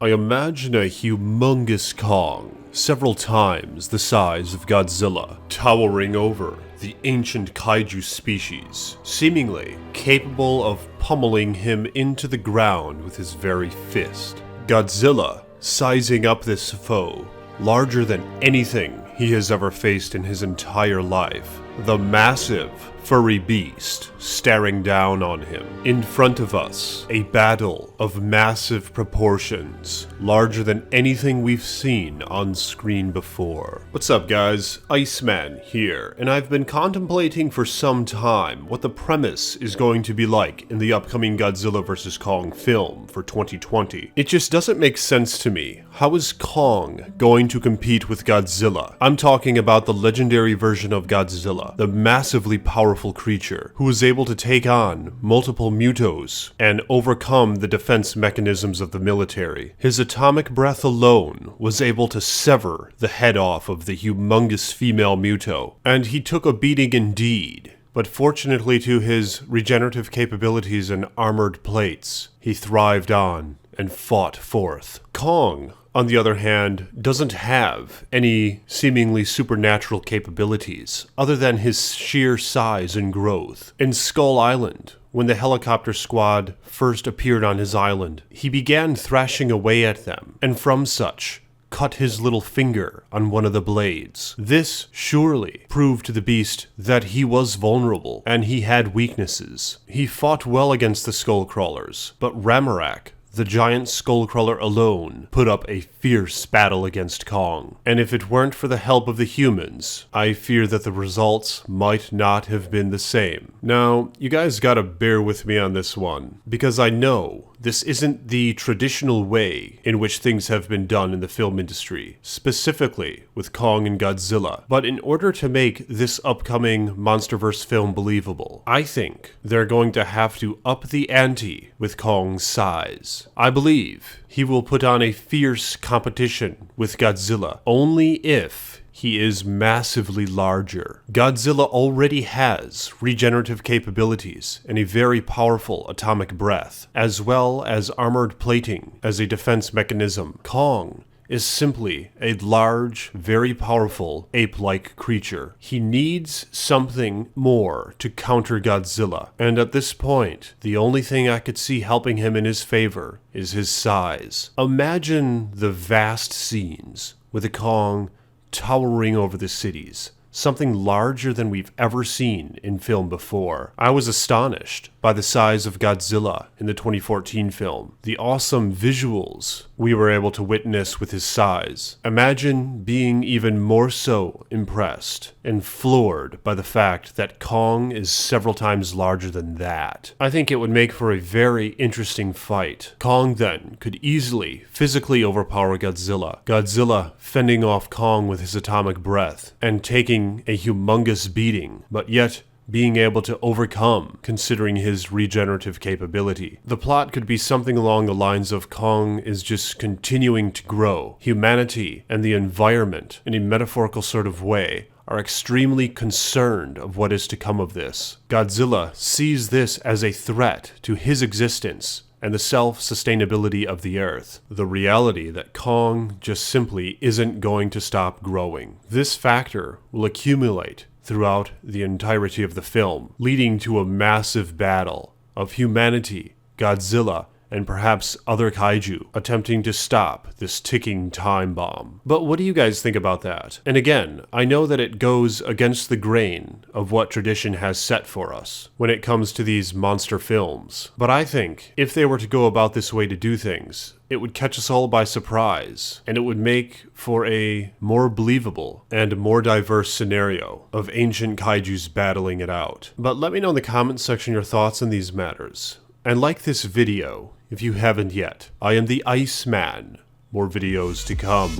I imagine a humongous Kong, several times the size of Godzilla, towering over the ancient kaiju species, seemingly capable of pummeling him into the ground with his very fist. Godzilla sizing up this foe, larger than anything he has ever faced in his entire life. The massive, furry beast staring down on him. In front of us, a battle of massive proportions, larger than anything we've seen on screen before. What's up, guys? Iceman here, and I've been contemplating for some time what the premise is going to be like in the upcoming Godzilla vs. Kong film for 2020. It just doesn't make sense to me. How is Kong going to compete with Godzilla? I'm talking about the legendary version of Godzilla, the massively powerful creature who was able to take on multiple mutos and overcome the defense mechanisms of the military. His atomic breath alone was able to sever the head off of the humongous female muto, and he took a beating indeed. But fortunately to his regenerative capabilities and armored plates, he thrived on and fought forth. Kong, on the other hand, doesn't have any seemingly supernatural capabilities other than his sheer size and growth. In Skull Island, when the helicopter squad first appeared on his island, he began thrashing away at them, and from such, cut his little finger on one of the blades. This surely proved to the beast that he was vulnerable, and he had weaknesses. He fought well against the Skullcrawlers, but Ramarak, the giant skullcrawler alone, put up a fierce battle against Kong. And if it weren't for the help of the humans, I fear that the results might not have been the same. Now, you guys gotta bear with me on this one, because I know this isn't the traditional way in which things have been done in the film industry, specifically with Kong and Godzilla. But in order to make this upcoming MonsterVerse film believable, I think they're going to have to up the ante with Kong's size. I believe he will put on a fierce competition with Godzilla only if he is massively larger. Godzilla already has regenerative capabilities and a very powerful atomic breath, as well as armored plating as a defense mechanism. Kong is simply a large, very powerful, ape-like creature. He needs something more to counter Godzilla, and at this point, the only thing I could see helping him in his favor is his size. Imagine the vast scenes with a Kong towering over the cities, something larger than we've ever seen in film before. I was astonished by the size of Godzilla in the 2014 film, the awesome visuals we were able to witness with his size. Imagine being even more so impressed and floored by the fact that Kong is several times larger than that. I think it would make for a very interesting fight. Kong then could easily physically overpower Godzilla. Godzilla fending off Kong with his atomic breath and taking a humongous beating, but yet being able to overcome, considering his regenerative capability. The plot could be something along the lines of Kong is just continuing to grow. Humanity and the environment, in a metaphorical sort of way, are extremely concerned of what is to come of this. Godzilla sees this as a threat to his existence and the self-sustainability of the Earth. The reality that Kong just simply isn't going to stop growing. This factor will accumulate throughout the entirety of the film, leading to a massive battle of humanity, Godzilla, and perhaps other kaiju attempting to stop this ticking time bomb. But what do you guys think about that? And again, I know that it goes against the grain of what tradition has set for us when it comes to these monster films. But I think if they were to go about this way to do things, it would catch us all by surprise, and it would make for a more believable and more diverse scenario of ancient kaijus battling it out. But let me know in the comments section your thoughts on these matters. And like this video if you haven't yet. I am the Iceman. More videos to come.